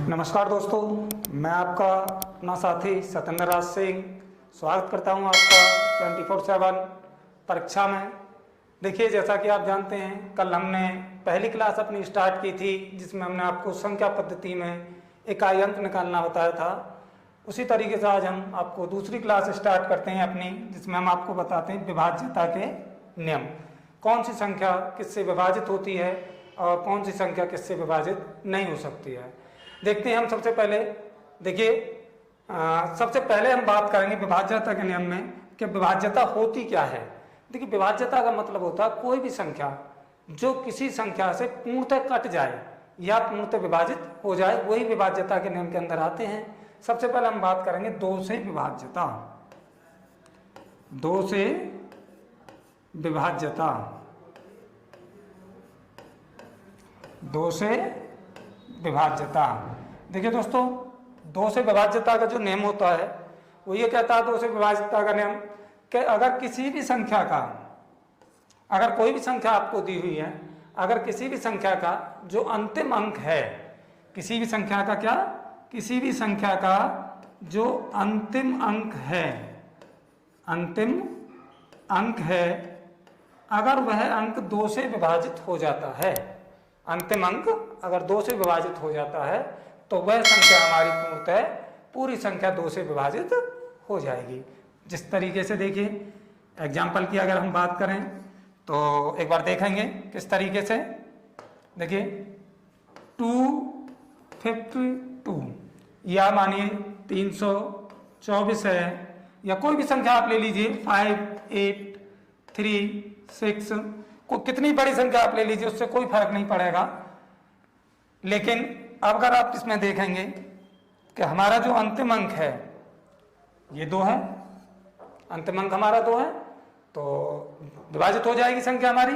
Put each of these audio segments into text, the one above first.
नमस्कार दोस्तों, मैं आपका अपना साथी सत्येंद्र राज सिंह स्वागत करता हूं आपका 24/7 परीक्षा में। देखिए, जैसा कि आप जानते हैं, कल हमने पहली क्लास अपनी स्टार्ट की थी जिसमें हमने आपको संख्या पद्धति में इकाई अंक निकालना बताया था। उसी तरीके से आज हम आपको दूसरी क्लास स्टार्ट करते हैं अपनी, जिसमें हम आपको बताते हैं विभाज्यता के नियम। कौन सी संख्या किससे विभाजित होती है और कौन सी संख्या किससे विभाजित नहीं हो सकती है। देखते हैं हम सबसे पहले। देखिए, सबसे पहले हम बात करेंगे विभाज्यता के नियम में कि विभाज्यता होती क्या है। देखिए, विभाज्यता का मतलब होता है कोई भी संख्या जो किसी संख्या से पूर्णतः कट जाए या पूर्णतः विभाजित हो जाए, वही विभाज्यता के नियम के अंदर आते हैं। सबसे पहले हम बात करेंगे दो से विभाज्यता। दो से विभाज्यता, दो से विभाज्यता। देखिए दोस्तों, दो से विभाज्यता का जो नियम होता है वो ये कहता है, दो से विभाज्यता का नियम कि अगर किसी भी संख्या का, अगर कोई भी संख्या आपको दी हुई है, अगर किसी भी संख्या का जो अंतिम अंक है, किसी भी संख्या का क्या, किसी भी संख्या का जो अंतिम अंक है, अंतिम अंक है, अगर वह अंक दो से विभाजित हो जाता है, अंतिम अंक अगर दो से विभाजित हो जाता है तो वह संख्या हमारी पूर्णतः पूरी संख्या दो से विभाजित हो जाएगी। जिस तरीके से, देखिए एग्जाम्पल की अगर हम बात करें तो एक बार देखेंगे किस तरीके से। देखिए 252 या मानिए 324 है, या कोई भी संख्या आप ले लीजिए, 5, 8, 3, 6, को कितनी बड़ी संख्या आप ले लीजिए, उससे कोई फर्क नहीं पड़ेगा। लेकिन अब अगर आप इसमें देखेंगे कि हमारा जो अंतिम अंक है ये 2 है, अंतिम अंक हमारा 2 है, तो विभाजित हो जाएगी संख्या हमारी।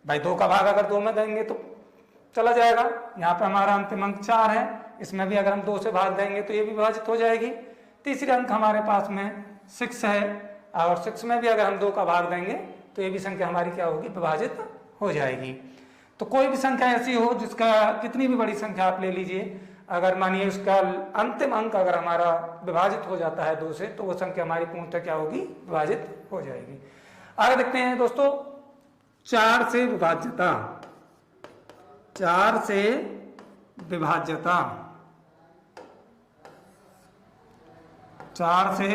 भाई 2 का भाग अगर 2 में देंगे तो चला जाएगा। यहाँ पे हमारा अंतिम अंक 4 है, इसमें भी अगर हम 2 से भाग देंगे तो ये भी विभाजित हो जाएगी। तीसरे अंक हमारे पास में 6 है, और 6 में भी अगर हम 2 का भाग देंगे तो ये भी संख्या हमारी क्या होगी, विभाजित हो जाएगी। तो कोई भी संख्या ऐसी हो जिसका, कितनी भी बड़ी संख्या आप ले लीजिए, अगर मानिए उसका अंतिम अंक अगर हमारा विभाजित हो जाता है 2 से, तो वो संख्या हमारी पूर्णतः क्या होगी, विभाजित हो जाएगी। आगे देखते हैं दोस्तों, 4 से विभाज्यता। 4 से विभाज्यता, 4 से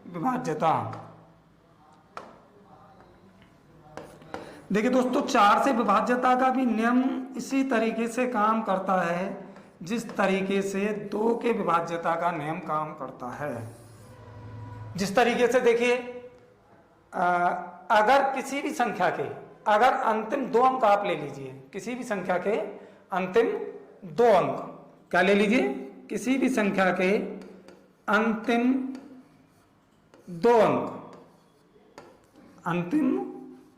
विभाज्यता। देखिए दोस्तों, 4 से विभाज्यता का भी नियम इसी तरीके से काम करता है जिस तरीके से 2 के विभाज्यता का नियम काम करता है। जिस तरीके से, देखिए अगर किसी भी संख्या के, अगर अंतिम 2 अंक आप ले लीजिए, किसी भी संख्या के अंतिम 2 अंक, क्या ले लीजिए, किसी भी संख्या के अंतिम 2 अंक, अंतिम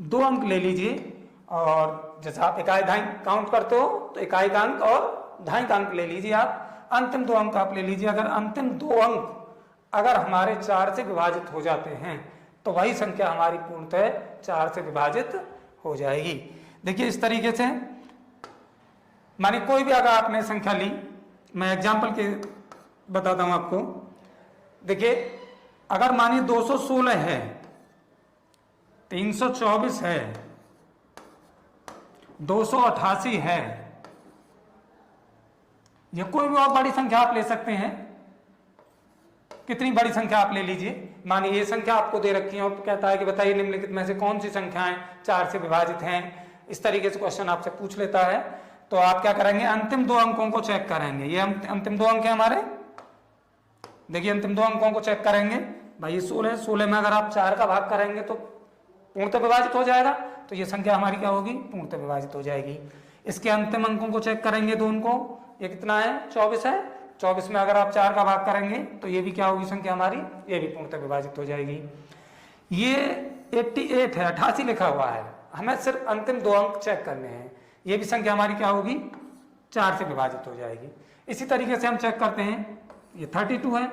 2 अंक ले लीजिए, और जैसे आप इकाई दहाई काउंट करते हो तो इकाई का अंक और दहाई का अंक ले लीजिए। आप अंतिम 2 अंक आप ले लीजिए, अगर अंतिम 2 अंक अगर हमारे 4 से विभाजित हो जाते हैं तो वही संख्या हमारी पूर्णतः 4 से विभाजित हो जाएगी। देखिए इस तरीके से, मानिए कोई भी अगर आपने संख्या ली, मैं एग्जाम्पल के बताता हूं आपको। देखिए अगर मानिए 216 है, 324 है, 288 है, या कोई भी और बड़ी संख्या आप ले सकते हैं, कितनी बड़ी संख्या आप ले लीजिए। मानिए ये संख्या आपको दे रखी है और कहता है कि बताइए निम्नलिखित में से कौन सी संख्याएं 4 से विभाजित हैं। इस तरीके से क्वेश्चन आपसे पूछ लेता है, तो आप क्या करेंगे, अंतिम 2 अंकों को चेक करेंगे। ये अंतिम 2 अंक है हमारे। देखिए अंतिम 2 अंकों को चेक करेंगे। भाई 16 में अगर आप 4 का भाग करेंगे तो पूर्णतः विभाजित हो जाएगा, तो ये संख्या हमारी क्या होगी, पूर्णतः विभाजित हो जाएगी। इसके अंतिम अंकों को चेक करेंगे 2 को, ये कितना है, 24 है। 24 में अगर आप 4 का भाग करेंगे तो ये भी क्या होगी संख्या हमारी, ये भी पूर्णतः विभाजित हो जाएगी। ये 88 है, 88 लिखा हुआ है, हमें सिर्फ अंतिम 2 अंक चेक करने हैं, ये भी संख्या हमारी क्या होगी, 4 से विभाजित हो जाएगी। इसी तरीके से हम चेक करते हैं, ये 32 है,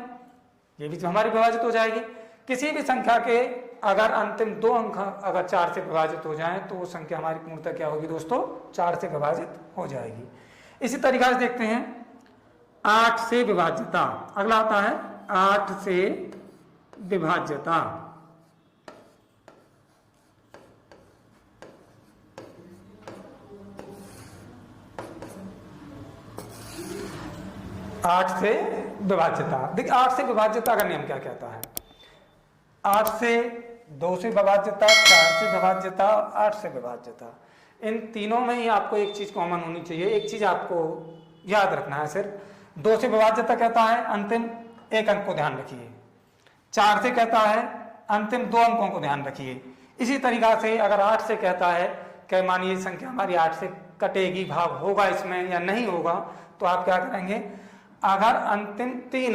ये भी हमारी विभाजित हो जाएगी। किसी भी संख्या के अगर अंतिम 2 अंक अगर 4 से विभाजित हो जाएं तो वो संख्या हमारी पूर्णतः क्या होगी दोस्तों, 4 से विभाजित हो जाएगी। इसी तरीके से देखते हैं 8 से विभाज्यता। अगला आता है 8 से विभाज्यता। आठ से विभाज्यता। देखिए 8 से विभाज्यता का नियम क्या कहता है। 8 से 2 से विभाज्यता, 4 से विभाज्यता, 8 से विभाज्यता, इन तीनों में ही आपको एक चीज कॉमन होनी चाहिए। एक चीज आपको याद रखना है सिर्फ। 2 से विभाज्यता कहता है अंतिम एक अंक को ध्यान रखिए। 4 से कहता है अंतिम 2 अंकों को ध्यान रखिए। इसी तरीका से अगर 8 से कहता है कि मानिए संख्या हमारी 8 से कटेगी, भाग होगा इसमें या नहीं होगा, तो आप क्या करेंगे, अगर अंतिम 3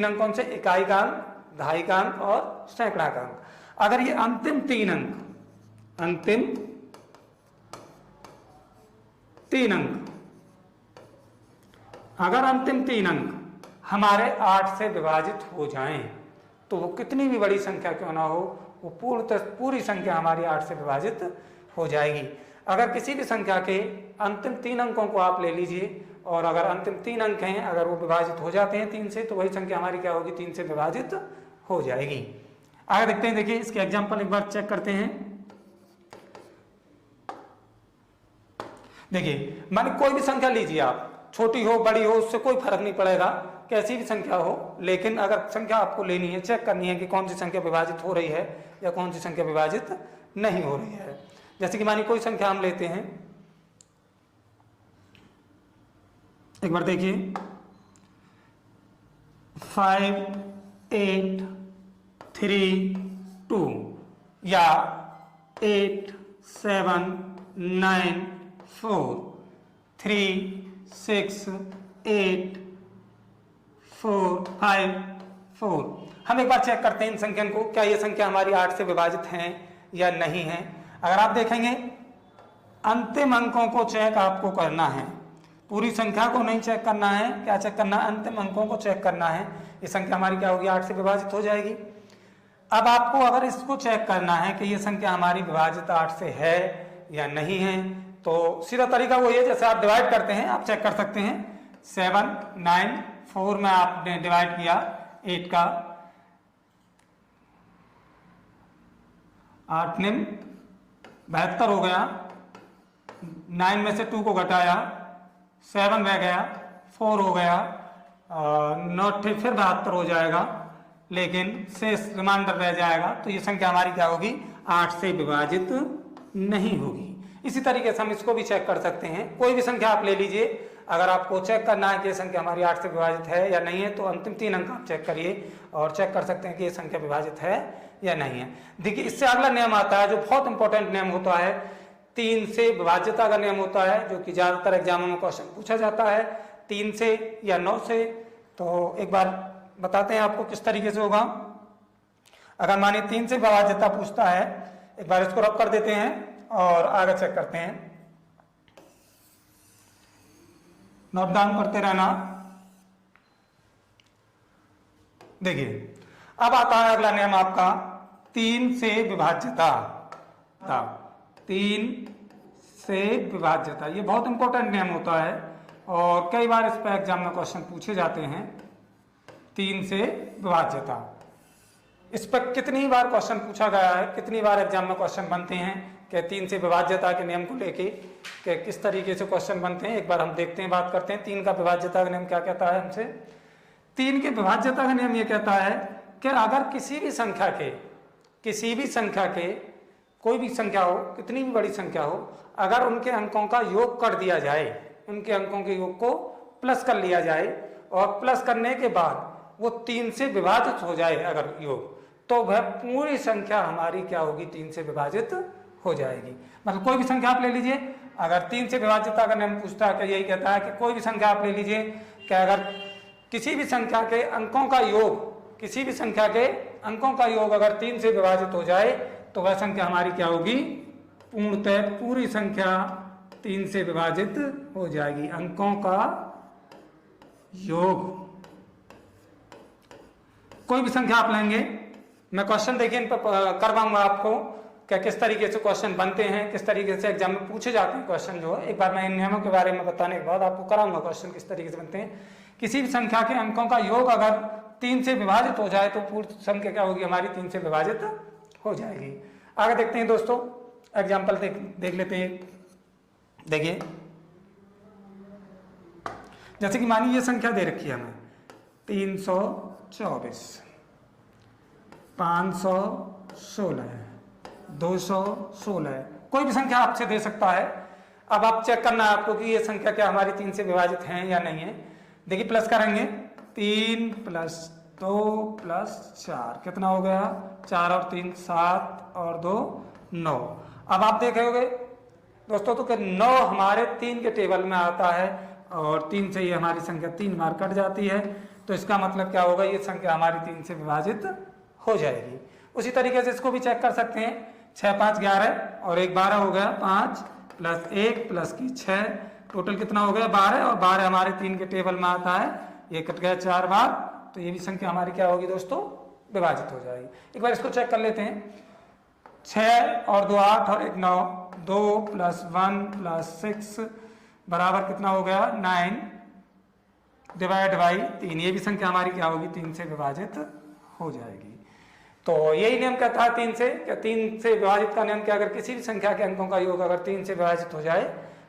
अंक कौन से, इकाई का अंक, दहाई का अंक और सैकड़ा का अंक, अगर ये अंतिम 3 अंक अगर अंतिम 3 अंक हमारे 8 से विभाजित हो जाएं, तो वो कितनी भी बड़ी संख्या क्यों ना हो, वो पूरी संख्या हमारी 8 से विभाजित हो जाएगी। अगर किसी भी संख्या के अंतिम 3 अंकों को आप ले लीजिए, और अगर अंतिम 3 अंक हैं अगर वो विभाजित हो जाते हैं 3 से, तो वही संख्या हमारी क्या होगी, 3 से विभाजित हो जाएगी। आगे देखते हैं। देखिए इसके एग्जाम्पल एक बार चेक करते हैं। देखिए माने कोई भी संख्या लीजिए आप, छोटी हो बड़ी हो उससे कोई फर्क नहीं पड़ेगा, कैसी भी संख्या हो, लेकिन अगर संख्या आपको लेनी है, चेक करनी है कि कौन सी संख्या विभाजित हो रही है या कौन सी संख्या विभाजित नहीं हो रही है। जैसे कि मानिए कोई संख्या हम लेते हैं, एक बार देखिए 5 8 3 2 या 8 7 9 4 3 6 8 4 5 4। हम एक बार चेक करते हैं इन संख्या को, क्या ये संख्या हमारी 8 से विभाजित हैं या नहीं है। अगर आप देखेंगे अंतिम अंकों को चेक आपको करना है, पूरी संख्या को नहीं चेक करना है। क्या चेक करना है, अंतिम अंकों को चेक करना है। ये संख्या हमारी क्या होगी, 8 से विभाजित हो जाएगी। अब आपको अगर इसको चेक करना है कि ये संख्या हमारी विभाजित 8 से है या नहीं है, तो सीधा तरीका वही है जैसे आप डिवाइड करते हैं, आप चेक कर सकते हैं। 7 9 4 में आपने डिवाइड किया 8 का, 8 9 72 हो गया, 9 में से 2 को घटाया 7 रह गया, 4 हो गया, 9 फिर 72 हो जाएगा, लेकिन शेष रिमाइंडर रह जाएगा। तो ये संख्या हमारी क्या होगी, 8 से विभाजित नहीं होगी। इसी तरीके से हम इसको भी चेक कर सकते हैं। कोई भी संख्या आप ले लीजिए, अगर आपको चेक करना है कि ये संख्या हमारी 8 से विभाजित है या नहीं है, तो अंतिम 3 अंक आप चेक करिए और चेक कर सकते हैं कि ये संख्या विभाजित है या नहीं है। देखिए इससे अगला नियम आता है जो बहुत इंपॉर्टेंट नियम होता है, 3 से विभाज्यता का नियम होता है, जो कि ज्यादातर एग्जामों में क्वेश्चन पूछा जाता है 3 से या 9 से। तो एक बार बताते हैं आपको किस तरीके से होगा। अगर मानिए 3 से विभाज्यता पूछता है, एक बार इसको रब कर देते हैं और आगे चेक करते हैं, नोट डाउन करते रहना। देखिए अब आता है अगला नियम आपका 3 से विभाज्यता। 3 से विभाज्यता ये बहुत इंपॉर्टेंट नियम होता है और कई बार इस पर एग्जाम में क्वेश्चन पूछे जाते हैं। 3 से विभाज्यता, इस पर कितनी बार क्वेश्चन पूछा गया है, कितनी बार एग्जाम में क्वेश्चन बनते हैं कि 3 से विभाज्यता के नियम को लेके कि किस तरीके से क्वेश्चन बनते हैं। एक बार हम देखते हैं, बात करते हैं 3 का विभाज्यता का नियम क्या कहता है हमसे। 3 के विभाज्यता का नियम ये कहता है कि अगर किसी भी संख्या के कोई भी संख्या हो, कितनी भी बड़ी संख्या हो, अगर उनके अंकों का योग कर दिया जाए, उनके अंकों के योग को प्लस कर लिया जाए और प्लस करने के बाद वो 3 से विभाजित हो जाए अगर योग, तो वह पूरी संख्या हमारी क्या होगी, 3 से विभाजित हो जाएगी। मतलब कोई भी संख्या आप ले लीजिए, अगर 3 से विभाज्यता का नियम पूछता है कि यही कहता है कि कोई भी संख्या आप ले लीजिए कि अगर किसी भी संख्या के अंकों का योग अगर 3 से विभाजित हो जाए तो वह संख्या हमारी क्या होगी, पूर्णतः पूरी संख्या 3 से विभाजित हो जाएगी। अंकों का योग, कोई भी संख्या आप लेंगे, मैं क्वेश्चन देखिए इन पर करवाऊंगा आपको, क्या किस तरीके से क्वेश्चन बनते हैं, किस तरीके से एग्जाम में पूछे जाते हैं क्वेश्चन जो है। एक बार मैं इन नियमों के बारे में बताने के बाद आपको कराऊंगा क्वेश्चन किस तरीके से बनते हैं। किसी भी संख्या के अंकों का योग अगर 3 से विभाजित हो जाए तो पूर्ण संख्या क्या होगी हमारी 3 से विभाजित हो जाएगी। आगे देखते हैं दोस्तों, एग्जाम्पल देख लेते हैं। देखिए जैसे कि मानिए ये संख्या दे रखी है हमें 324, 516, 216, कोई भी संख्या आपसे दे सकता है। अब आप चेक करना है आपको कि ये संख्या क्या हमारी 3 से विभाजित है या नहीं है। देखिए प्लस करेंगे 3 + 2 + 4 कितना हो गया 4 और 3 7 और 2 9। अब आप देखोगे दोस्तों तो 9 हमारे 3 के टेबल में आता है और 3 से ये हमारी संख्या 3 बार कट जाती है, तो इसका मतलब क्या होगा ये संख्या हमारी 3 से विभाजित हो जाएगी। उसी तरीके से इसको भी चेक कर सकते हैं 6 5 11 और 1 12 हो गया 5 + 1 + 6 टोटल कितना हो गया 12 और 12 हमारे 3 के टेबल में आता है, ये कट गया 4 बार, तो ये भी संख्या हमारी क्या होगी दोस्तों विभाजित हो जाएगी। एक बार इसको चेक कर लेते हैं 6 और 2 8 और 1 9, 2 + 1 + 6 बराबर कितना हो गया 9 डिवाइड बाई 3, ये भी संख्या हमारी क्या होगी 3 से विभाजित हो जाएगी। तो यही नियम कहता है 3 से, क्या 3 से विभाजित का नियम क्या, अगर किसी भी संख्या के अंकों का योग अगर 3 से विभाजित हो जाए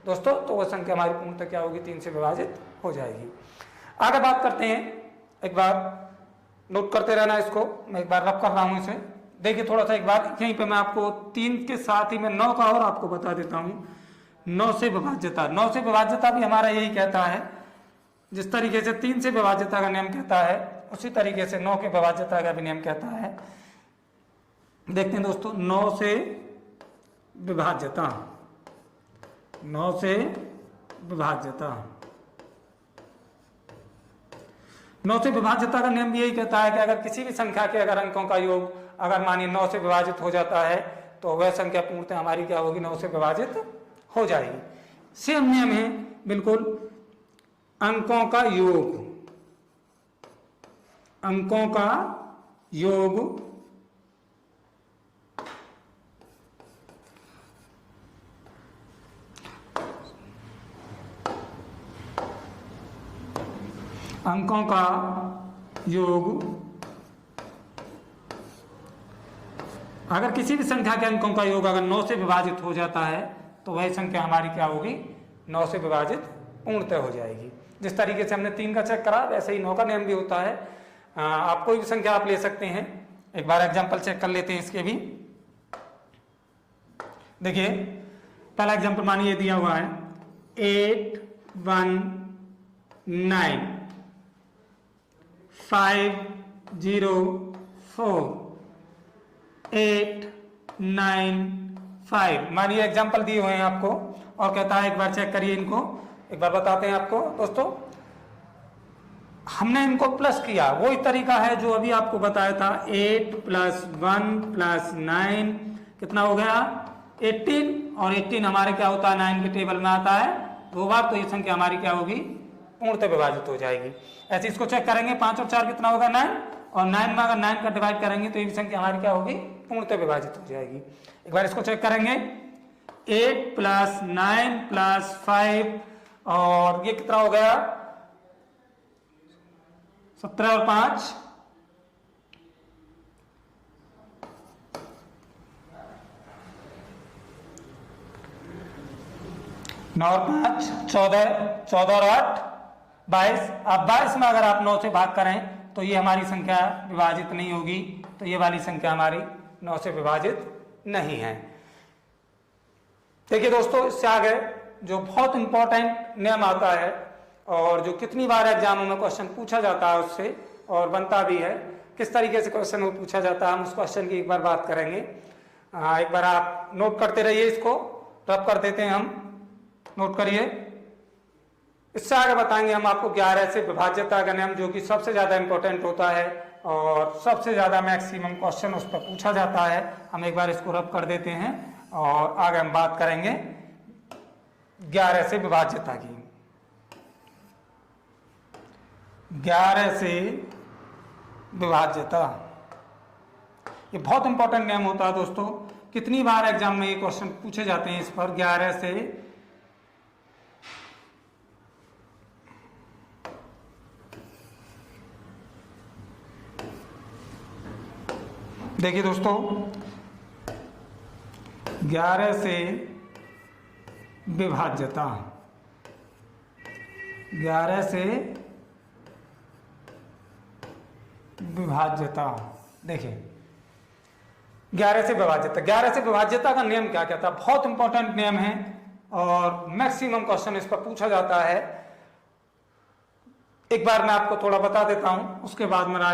दोस्तों तो वह संख्या हमारी पूर्णतः क्या होगी 3 से विभाजित हो जाएगी। आगे बात करते हैं, एक बार नोट करते रहना इसको, मैं एक बार रब कर रहा हूं इसे। देखिए थोड़ा सा एक बार यहीं पे मैं आपको 3 के साथ ही मैं 9 का और आपको बता देता हूं। 9 से विभाज्यता, 9 से विभाज्यता भी हमारा यही कहता है, जिस तरीके से 3 से विभाज्यता का नियम कहता है उसी तरीके से 9 के विभाज्यता का भी नियम कहता है। देखते हैं दोस्तों 9 से विभाज्यता, 9 से विभाज्यता, 9 से विभाज्यता का नियम भी यही कहता है कि अगर किसी भी संख्या के अगर अंकों का योग अगर मानिए 9 से विभाजित हो जाता है तो वह संख्या पूर्णतः हमारी क्या होगी 9 से विभाजित हो जाएगी। सेम नियम है बिल्कुल, अंकों का योग, अंकों का योग अंकों का योग अगर किसी भी संख्या के अंकों का योग अगर 9 से विभाजित हो जाता है तो वह संख्या हमारी क्या होगी 9 से विभाजित पूर्णतः हो जाएगी। जिस तरीके से हमने 3 का चेक करा वैसे ही 9 का नियम भी होता है। आप कोई भी संख्या आप ले सकते हैं। एक बार एग्जांपल चेक कर लेते हैं इसके भी। देखिए पहला एग्जांपल मानिए दिया हुआ है 8 1 9 5 0 4 8 9 5, मानिए एग्जाम्पल दिए हुए हैं आपको और कहता है एक बार चेक करिए इनको, एक बार बताते हैं आपको दोस्तों। हमने इनको प्लस किया, वही तरीका है जो अभी आपको बताया था। 8 + 1 + 9 कितना हो गया 18, और 18 हमारे क्या होता है 9 के टेबल में आता है 2 बार, तो ये संख्या हमारी क्या होगी पूर्णतः विभाजित हो जाएगी। ऐसे इसको चेक करेंगे 5 और 4 कितना होगा 9, और 9 में अगर 9 का डिवाइड करेंगे तो ये संख्या हमारी क्या होगी पूर्णतः विभाजित हो जाएगी। एक बार इसको चेक करेंगे 8 + 9 + 5 और ये कितना हो गया 17 और 5 9 और 5 14, 14 और 8 22। अब 22 में अगर आप 9 से भाग करें तो ये हमारी संख्या विभाजित नहीं होगी, तो ये वाली संख्या हमारी 9 से विभाजित नहीं है। देखिए दोस्तों इससे आगे जो बहुत इंपॉर्टेंट नियम आता है और जो कितनी बार एग्जामों में क्वेश्चन पूछा जाता है उससे और बनता भी है, किस तरीके से क्वेश्चन वो पूछा जाता है, हम उस क्वेश्चन की एक बार बात करेंगे। एक बार आप नोट करते रहिए, इसको रब कर देते हैं हम, नोट करिए। इससे आगे बताएंगे हम आपको 11 से विभाज्यता का नियम, जो कि सबसे ज्यादा इंपॉर्टेंट होता है और सबसे ज्यादा मैक्सिमम क्वेश्चन उस पर पूछा जाता है। हम एक बार इसको रब कर देते हैं और आगे हम बात करेंगे 11 से विभाज्यता की। 11 से विभाज्यता ये बहुत इंपॉर्टेंट नियम होता है दोस्तों। कितनी बार एग्जाम में ये क्वेश्चन पूछे जाते हैं इस पर 11 से देखिए दोस्तों 11 से विभाज्यता, 11 से विभाज्यता। देखिए 11 से विभाज्यता, 11 से विभाज्यता का नियम क्या कहता है? बहुत इंपॉर्टेंट नियम है और मैक्सिमम क्वेश्चन इस पर पूछा जाता है। एक बार मैं आपको थोड़ा बता देता हूं, उसके बाद मेरा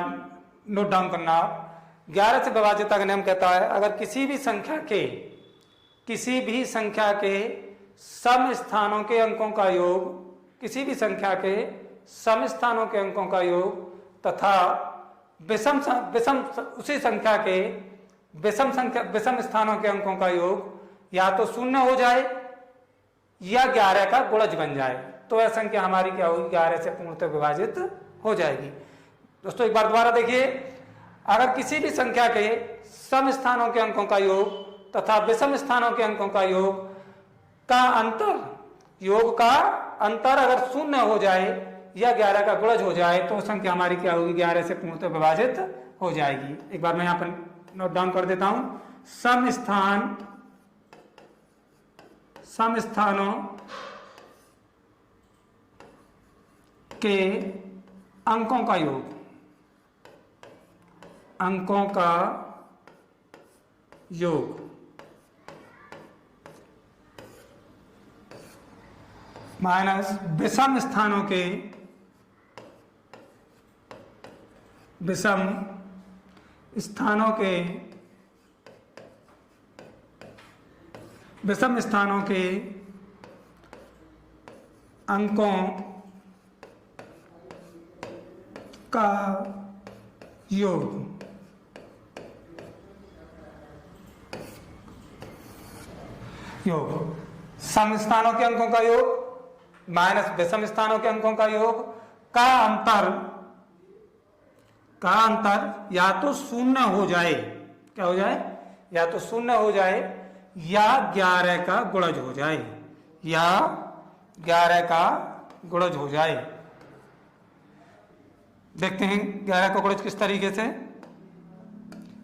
नोट डाउन करना आप। 11 से विभाज्यता का नियम कहता है अगर किसी भी संख्या के सम स्थानों के अंकों का योग, किसी भी संख्या के सम स्थानों के अंकों का योग तथा विषम उसी संख्या के विषम स्थानों के अंकों का योग या तो 0 हो जाए या 11 का गुणज बन जाए, तो यह संख्या हमारी क्या होगी? 11 से पूर्णतः विभाजित हो जाएगी। दोस्तों एक बार दोबारा देखिए, अगर किसी भी संख्या के सम स्थानों के अंकों का योग तथा विषम स्थानों के अंकों का योग का अंतर अगर 0 हो जाए या 11 का गुणज हो जाए तो संख्या हमारी क्या होगी? 11 से पूर्णतः विभाजित हो जाएगी। एक बार मैं यहां पर नोट डाउन कर देता हूं, सम स्थानों के अंकों का योग माइनस विषम स्थानों के अंकों का योग। सम स्थानों के अंकों का योग माइनस विषम स्थानों के अंकों का योग का अंतर या तो 0 हो जाए, क्या हो जाए? या तो 0 हो जाए या 11 का गुणज हो जाए, या 11 का गुणज हो जाए। देखते हैं 11 का गुणज किस तरीके से।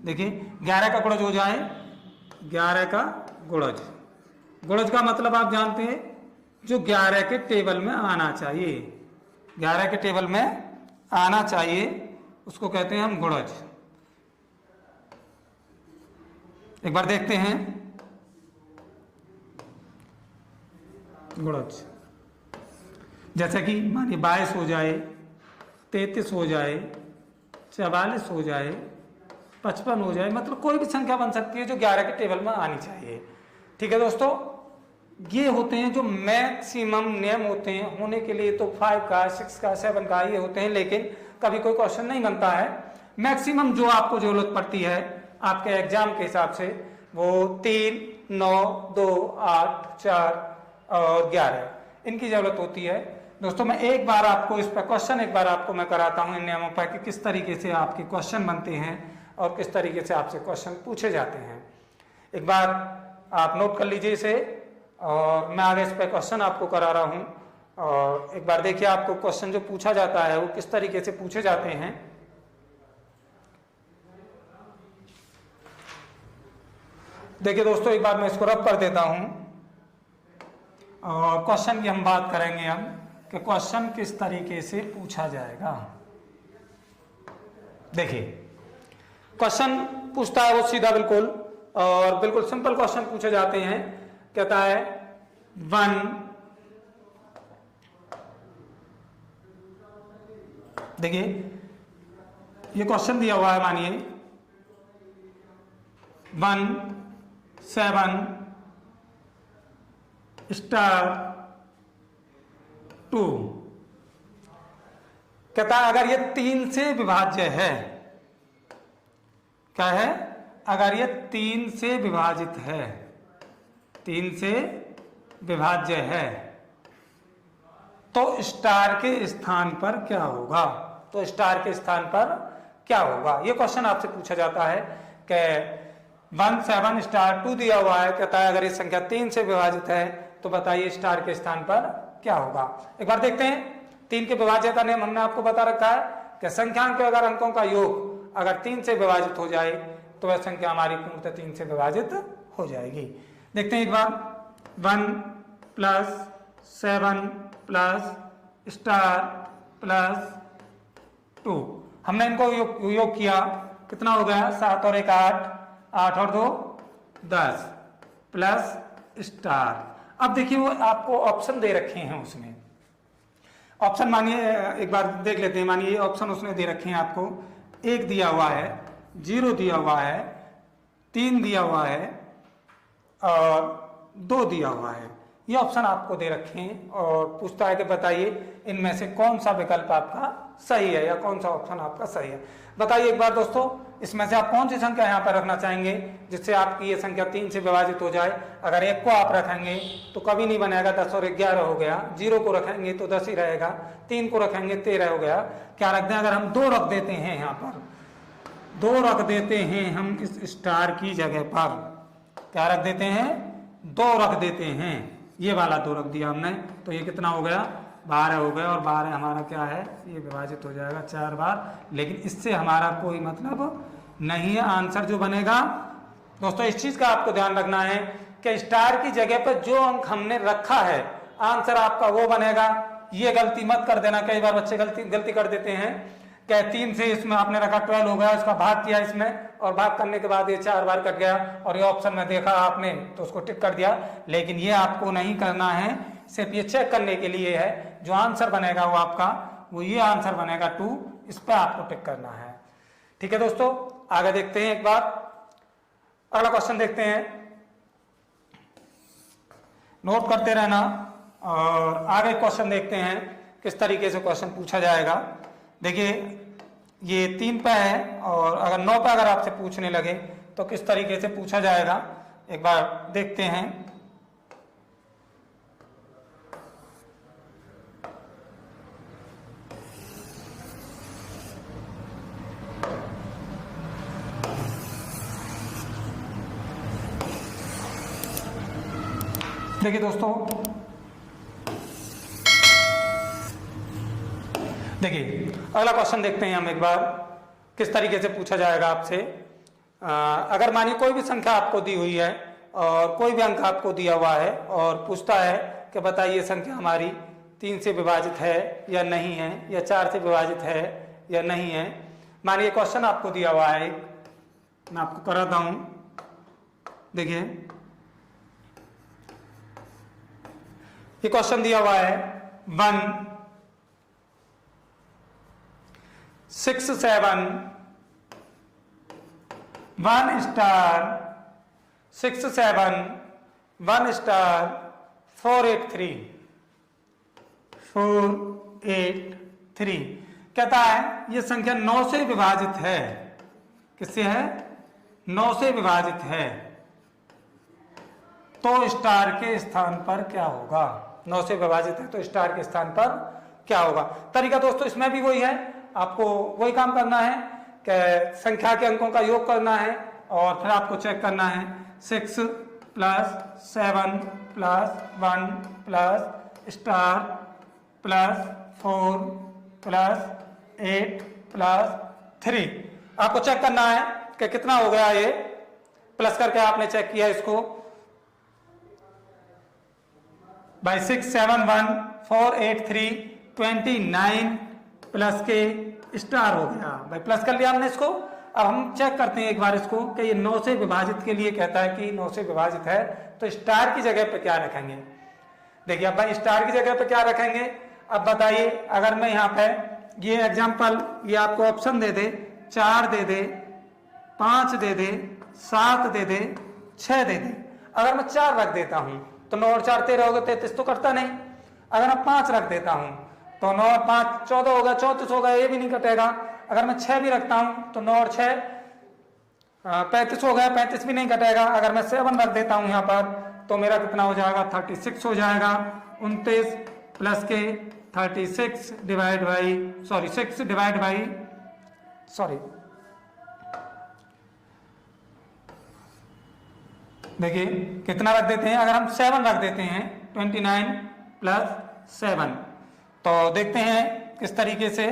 देखिए 11 का गुणज हो जाए, 11 का गुणज का मतलब आप जानते हैं जो 11 के टेबल में आना चाहिए, 11 के टेबल में आना चाहिए उसको कहते हैं हम गुणज। एक बार देखते हैं गुणज, जैसे कि मानिए 22 हो जाए, 33 हो जाए, 44 हो जाए, 55 हो जाए, मतलब कोई भी संख्या बन सकती है जो 11 के टेबल में आनी चाहिए। ठीक है दोस्तों, ये होते हैं जो मैक्सिमम नियम होते हैं होने के लिए। तो 5 का, 6 का, 7 का ये होते हैं, लेकिन कभी कोई क्वेश्चन नहीं बनता है। मैक्सिमम जो आपको जरूरत पड़ती है आपके एग्जाम के हिसाब से वो 3, 9, 2, 8, 4 और 11 इनकी जरूरत होती है। दोस्तों मैं एक बार आपको इस पर क्वेश्चन एक बार आपको मैं कराता हूं इन नियमों पर कि किस तरीके से आपके क्वेश्चन बनते हैं और किस तरीके से आपसे क्वेश्चन पूछे जाते हैं। एक बार आप नोट कर लीजिए इसे और मैं आगे इस पर क्वेश्चन आपको करा रहा हूं। और एक बार देखिए आपको क्वेश्चन जो पूछा जाता है वो किस तरीके से पूछे जाते हैं। देखिए दोस्तों एक बार मैं इसको रब कर देता हूं और क्वेश्चन की हम बात करेंगे हम कि क्वेश्चन किस तरीके से पूछा जाएगा। देखिए क्वेश्चन पूछता है वो सीधा बिल्कुल और बिल्कुल सिंपल क्वेश्चन पूछे जाते हैं। कहता है 1, देखिए ये क्वेश्चन दिया हुआ है, मानिए 1, 7 स्टार 2। कहता है अगर ये 3 से विभाज्य है, क्या है? अगर ये 3 से विभाजित है, 3 से विभाज्य है तो स्टार के स्थान पर क्या होगा? तो स्टार के स्थान पर क्या होगा? ये क्वेश्चन आपसे पूछा जाता है कि 1 7 स्टार 2 दिया हुआ है, कहता है अगर ये संख्या 3 से विभाजित है तो बताइए स्टार के स्थान पर क्या होगा। एक बार देखते हैं 3 के विभाज्य का नियम हमने आपको बता रखा है कि संख्याओं के अगर अंकों का योग अगर 3 से विभाजित हो जाए तो वह संख्या हमारी पूर्णतः 3 से विभाजित हो जाएगी। देखते हैं एक बार 1 प्लस 7 प्लस स्टार प्लस 2, हमने इनको योग किया, कितना हो गया 7 और 1 8, 8 और 2 10 प्लस स्टार। अब देखिए वो आपको ऑप्शन दे रखे हैं, उसने ऑप्शन मानिए एक बार देख लेते हैं। मानिए ऑप्शन उसने दे रखे हैं आपको, 1 दिया हुआ है, 0 दिया हुआ है, 3 दिया हुआ है और 2 दिया हुआ है। ये ऑप्शन आपको दे रखे हैं और पूछता है कि बताइए इनमें से कौन सा विकल्प आपका सही है या कौन सा ऑप्शन आपका सही है। बताइए एक बार दोस्तों, इसमें से आप कौन सी संख्या यहाँ पर रखना चाहेंगे जिससे आपकी ये संख्या 3 से विभाजित हो जाए। अगर 1 को आप रखेंगे तो कभी नहीं बनेगा, 10 और 11 हो गया। 0 को रखेंगे तो 10 ही रहेगा, 3 को रखेंगे 13 हो गया। क्या रख दें, अगर हम 2 रख देते हैं, यहाँ पर 2 रख देते हैं हम इस स्टार की जगह पर, क्या रख देते हैं 2 रख देते हैं, ये वाला 2 रख दिया हमने, तो ये कितना हो गया 12 हो गया। और 12 हमारा क्या है, ये विभाजित हो जाएगा 4 बार, लेकिन इससे हमारा कोई मतलब नहीं है। आंसर जो बनेगा दोस्तों, इस चीज का आपको ध्यान रखना है कि स्टार की जगह पर जो अंक हमने रखा है आंसर आपका वो बनेगा। ये गलती मत कर देना, कई बार बच्चे गलती कर देते हैं कि 3 से इसमें आपने रखा 12 हो गया, उसका भाग किया इसमें और भाग करने के बाद ये 4 बार कट गया और ये ऑप्शन में देखा आपने तो उसको टिक कर दिया। लेकिन ये आपको नहीं करना है, सिर्फ ये चेक करने के लिए है। जो आंसर बनेगा वो आपका वो ये आंसर बनेगा 2, इस पर आपको टिक करना है। ठीक है दोस्तों, आगे देखते हैं एक बार, अगला क्वेश्चन देखते हैं, नोट करते रहना और आगे क्वेश्चन देखते हैं किस तरीके से क्वेश्चन पूछा जाएगा। देखिए ये 3 पे है और अगर 9 पे अगर आपसे पूछने लगे तो किस तरीके से पूछा जाएगा, एक बार देखते हैं। देखिए दोस्तों, देखिए अगला क्वेश्चन देखते हैं हम एक बार किस तरीके से पूछा जाएगा आपसे। अगर मानिए कोई भी संख्या आपको दी हुई है और कोई भी अंक आपको दिया हुआ है और पूछता है कि बताइए संख्या हमारी 3 से विभाजित है या नहीं है, या 4 से विभाजित है या नहीं है। मानिए क्वेश्चन आपको दिया हुआ है, मैं आपको कराता हूं। देखिए ये क्वेश्चन दिया हुआ है 1 6 7 1 स्टार 6 7 1 स्टार 4 8 3 4 8 3 कहता है ये संख्या 9 से विभाजित है। किससे है, 9 से विभाजित है, तो स्टार के स्थान पर क्या होगा। 9 से विभाजित है तो स्टार के स्थान पर क्या होगा। तरीका दोस्तों इसमें भी वही है, आपको वही काम करना है कि संख्या के अंकों का योग करना है और फिर आपको चेक करना है 6 plus 7 plus 1 plus star plus 4 plus 8 plus 3। आपको चेक करना है कि कितना हो गया, ये प्लस करके आपने चेक किया इसको बाई 6 7 1 4 8 3 29 प्लस के स्टार हो गया भाई, प्लस कर लिया हमने इसको। अब हम चेक करते हैं एक बार इसको कि ये 9 से विभाजित के लिए कहता है कि 9 से विभाजित है तो स्टार की जगह पे क्या रखेंगे। देखिए अब भाई स्टार की जगह पे क्या रखेंगे, अब बताइए। अगर मैं यहाँ पे ये एग्जांपल ये आपको ऑप्शन दे दे, 4 दे दे, 5 दे दे, 7 दे दे, 6 दे दे। अगर मैं 4 रख देता हूं तो 9 और 4 13 हो गए, 33 तो करता नहीं। अगर मैं 5 रख देता हूं तो 9 और 5 14 हो गया, 34 हो गया, ये भी नहीं कटेगा। अगर मैं 6 भी रखता हूं तो 9 और 6 35 हो गया, 35 भी नहीं कटेगा। अगर मैं 7 रख देता हूं यहाँ पर तो मेरा कितना हो जाएगा 36 हो जाएगा। 29 प्लस के 36 डिवाइड बाई 6 डिवाइड बाई देखिए कितना रख देते हैं, अगर हम 7 रख देते हैं 29 + 7, तो देखते हैं किस तरीके से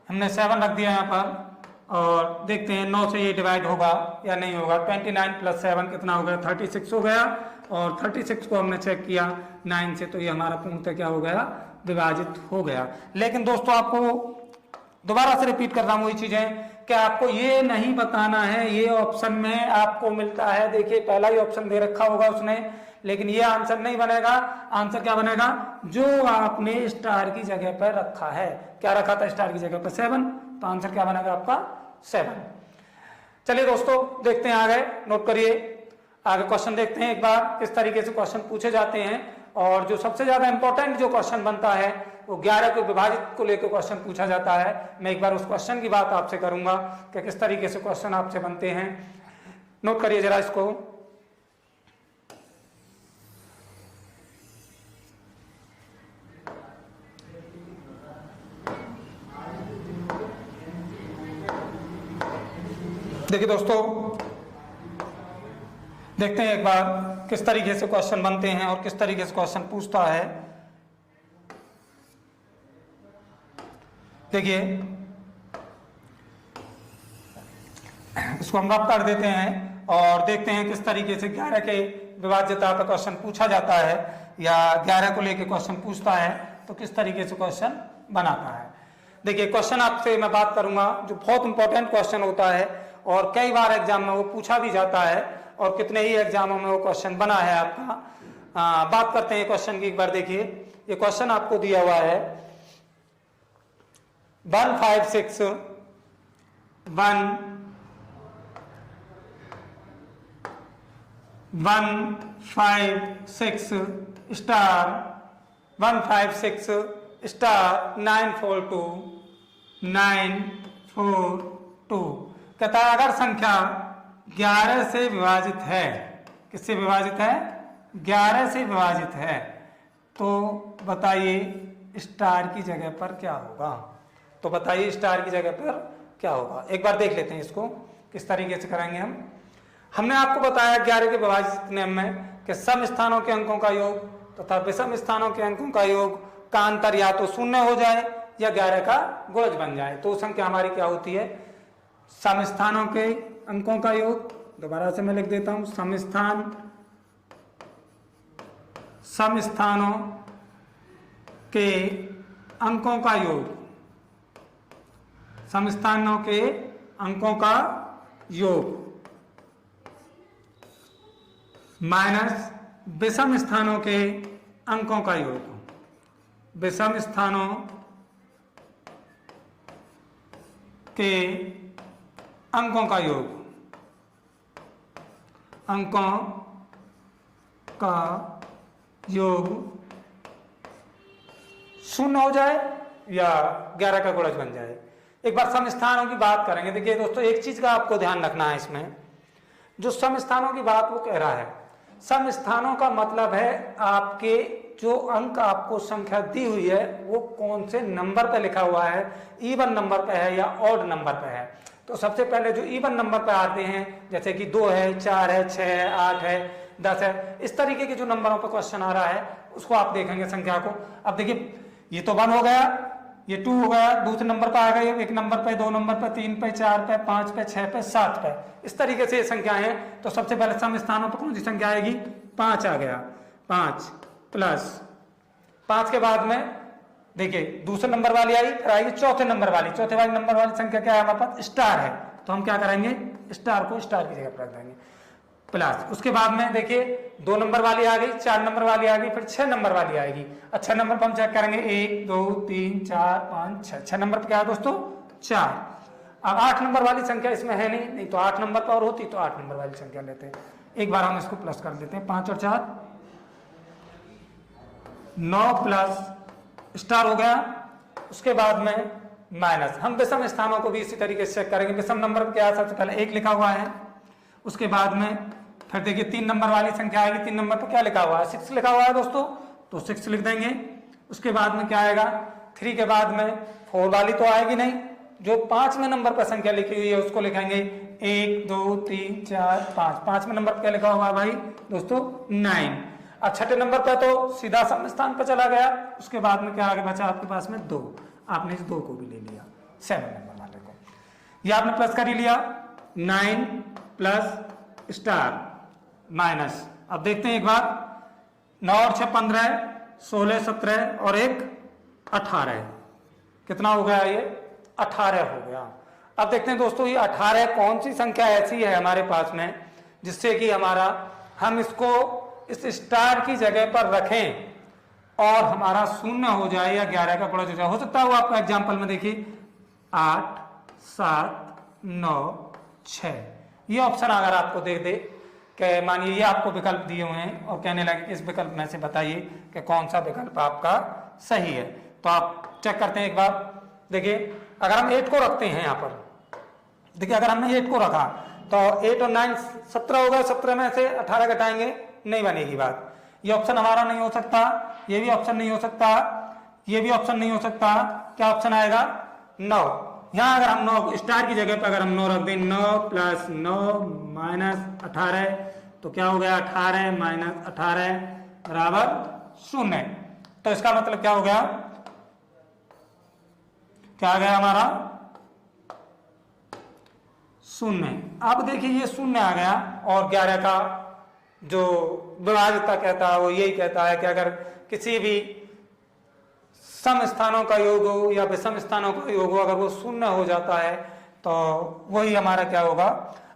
हमने 7 रख दिया यहाँ पर, और देखते हैं 9 से ये डिवाइड होगा या नहीं होगा। 29 + 7 कितना हो गया, 36 हो गया, और 36 को हमने चेक किया 9 से, तो ये हमारा पूर्णतः क्या हो गया, विभाजित हो गया। लेकिन दोस्तों आपको दोबारा से रिपीट कर रहा हूँ वही चीजें कि आपको ये नहीं बताना है, ये ऑप्शन में आपको मिलता है, देखिए पहला ही ऑप्शन दे रखा होगा उसने, लेकिन ये आंसर नहीं बनेगा। आंसर क्या बनेगा, जो आपने स्टार की जगह पर रखा है। क्या रखा था स्टार की जगह पर, 7, तो आंसर क्या बनेगा आपका 7। चलिए दोस्तों देखते हैं आगे, नोट करिए, आगे क्वेश्चन देखते हैं एक बार किस तरीके से क्वेश्चन पूछे जाते हैं। और जो सबसे ज्यादा इंपॉर्टेंट जो क्वेश्चन बनता है वो 11 को विभाजित को लेकर क्वेश्चन पूछा जाता है। मैं एक बार उस क्वेश्चन की बात आपसे करूंगा कि किस तरीके से क्वेश्चन आपसे बनते हैं। नोट करिए जरा इसको। देखिए दोस्तों, देखते हैं एक बार किस तरीके से क्वेश्चन बनते हैं और किस तरीके से क्वेश्चन पूछता है। देखिए इसको हम रब कर देते हैं और देखते हैं किस तरीके से 11 के विभाज्यता पर क्वेश्चन पूछा जाता है, या 11 को लेकर क्वेश्चन पूछता है तो किस तरीके से क्वेश्चन बनाता है। देखिए क्वेश्चन आपसे मैं बात करूंगा जो बहुत इंपॉर्टेंट क्वेश्चन होता है और कई बार एग्जाम में वो पूछा भी जाता है और कितने ही एग्जामों में वो क्वेश्चन बना है आपका। बात करते हैं क्वेश्चन की एक बार। देखिए ये क्वेश्चन आपको दिया हुआ है 156 स्टार 156 स्टार 942 कहता है अगर संख्या 11 से विभाजित है, किससे विभाजित है, 11 से विभाजित है, तो बताइए स्टार की जगह पर क्या होगा। तो बताइए स्टार की जगह पर क्या होगा। एक बार देख लेते हैं इसको किस तरीके से करेंगे हम। हमने आपको बताया 11 के विभाजित नियम में कि सम स्थानों के अंकों का योग तथा विषम स्थानों के अंकों का योग का अंतर या तो 0 हो जाए या 11 का गुणज बन जाए। तो संख्या हमारी क्या होती है, सम स्थानों के अंकों का योग। दोबारा से मैं लिख देता हूं, सम स्थानों के अंकों का योग, सम स्थानों के अंकों का योग माइनस विषम स्थानों के अंकों का योग, विषम स्थानों के अंकों का योग, अंकों का योग 0 हो जाए या 11 का गुणज बन जाए। एक बार सम स्थानों की बात करेंगे। देखिए दोस्तों एक चीज का आपको ध्यान रखना है इसमें, जो सम स्थानों की बात वो कह रहा है, सम स्थानों का मतलब है आपके जो अंक आपको संख्या दी हुई है वो कौन से नंबर पे लिखा हुआ है, इवन नंबर पे है या ऑड नंबर पे है। तो सबसे पहले जो इवन नंबर पे आते हैं जैसे कि 2 है, 4 है, 6 है, 8 है, 10 है, इस तरीके के जो नंबरों पे क्वेश्चन आ रहा है उसको आप देखेंगे संख्या को। अब देखिए ये तो 1 हो गया, ये 2 हो गया, दूसरे नंबर पर आ गए, 1 नंबर पे, 2 नंबर पे, 3 पे, 4 पे, 5 पे, 6 पे, 7 पे, इस तरीके से ये संख्याएं हैं। तो सबसे पहले सम स्थानों पर कौन सी संख्या आएगी, 5 आ गया, 5 प्लस 5 के बाद में देखिए दूसरे नंबर वाली आई, फिर आएगी चौथे नंबर वाली, चौथे वाली नंबर वाली संख्या क्या है हमारे पास, स्टार है। तो हम क्या करेंगे, स्टार को स्टार की जगह पर रख देंगे, प्लस उसके बाद में देखिए 2 नंबर वाली आ गई, 4 नंबर वाली आ गई, फिर 6 नंबर वाली आएगी। 6 नंबर पर हम चेक करेंगे 1 2 3 4 5 6, 6 नंबर पर क्या है दोस्तों 4। अब 8 नंबर वाली संख्या इसमें है नहीं तो 8 नंबर पर और होती तो 8 नंबर वाली संख्या लेते हैं। एक बार हम इसको प्लस कर देते हैं, 5 और 4 9 प्लस स्टार हो गया। उसके बाद में माइनस, हम विषम स्थानों को भी इसी तरीके से चेक करेंगे। विषम नंबर पर क्या है, सबसे पहले 1 लिखा हुआ है, उसके बाद में फिर देखिए 3 नंबर वाली संख्या आएगी, 3 नंबर पर क्या लिखा हुआ है, 6 लिखा हुआ है दोस्तों, तो 6 लिख देंगे। उसके बाद में क्या आएगा, 3 के बाद में 4 वाली तो आएगी नहीं, जो 5वें नंबर पर संख्या लिखी हुई है उसको लिखेंगे 1 2 3 4 5। 5वें नंबर पर क्या लिखा हुआ है भाई दोस्तों 9। अब छठे नंबर पर तो सीधा सम स्थान पर चला गया, उसके बाद में क्या आगे बचा आपके पास में 2, आपने इस 2 को भी ले लिया 7 नंबर वाले को, ये आपने प्लस कर ही लिया 9 प्लस स्टार माइनस। अब देखते हैं एक बार 9 और 6 15, 16 17 और 1 18, कितना हो गया ये 18 हो गया। अब देखते हैं दोस्तों ये 18 कौन सी संख्या ऐसी है हमारे पास में जिससे कि हम इसको इस स्टार की जगह पर रखें और हमारा शून्य हो जाए या 11 का पड़ोस हो जाए। हो सकता है वो आपका एग्जाम्पल में देखिए 8 7 9 6, ये ऑप्शन अगर आपको दे दे कि मानिए ये आपको विकल्प दिए हुए हैं और कहने लगे कि इस विकल्प में से बताइए कि कौन सा विकल्प आपका सही है, तो आप चेक करते हैं एक बार। देखिए अगर हम 8 को रखते हैं यहाँ पर, देखिए अगर हमने 8 को रखा तो 8 और 9 17 होगा, 17 में से 18 घटाएंगे नहीं बनेगी बात, ये ऑप्शन हमारा नहीं हो सकता, ये भी ऑप्शन नहीं हो सकता, ये भी ऑप्शन नहीं हो सकता, क्या ऑप्शन आएगा 9। यहाँ अगर हम 9 स्टार की जगह पर अगर हम 9 रख दें 9 प्लस 9 माइनस 18, तो क्या हो गया 18 माइनस 18 बराबर 0। तो इसका मतलब क्या हो गया, क्या आ गया हमारा 0। अब देखिए ये 0 आ गया और 11 का जो विभाज्यता कहता है वो यही कहता है कि अगर किसी भी सम स्थानों का योग हो या विषम स्थानों का योग हो, अगर वो 0 हो जाता है तो वही हमारा क्या होगा।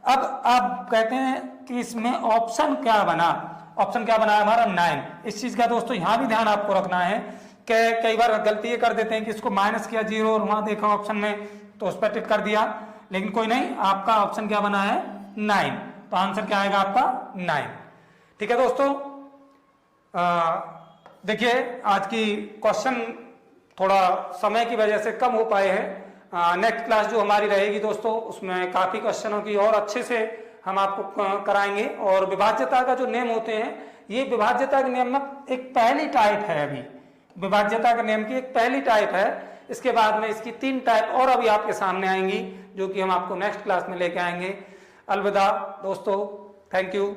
अब आप कहते हैं कि इसमें ऑप्शन क्या बना, ऑप्शन क्या बना हमारा 9। इस चीज का दोस्तों यहां भी ध्यान आपको रखना है कि कई बार गलती ये कर देते हैं कि इसको माइनस किया 0 और वहां देखा ऑप्शन में तो उस पर टिक कर दिया, लेकिन कोई नहीं, आपका ऑप्शन क्या बना है 9, तो आंसर क्या आएगा आपका 9। ठीक है दोस्तों, देखिए आज की क्वेश्चन थोड़ा समय की वजह से कम हो पाए हैं। नेक्स्ट क्लास जो हमारी रहेगी दोस्तों उसमें काफी क्वेश्चनों की और अच्छे से हम आपको कराएंगे। और विभाज्यता का जो नियम होते हैं, ये विभाज्यता के नियम में एक पहली टाइप है, अभी विभाज्यता के नियम की एक पहली टाइप है। इसके बाद में इसकी 3 टाइप और अभी आपके सामने आएंगी जो कि हम आपको नेक्स्ट क्लास में लेके आएंगे। अलविदा दोस्तों, थैंक यू।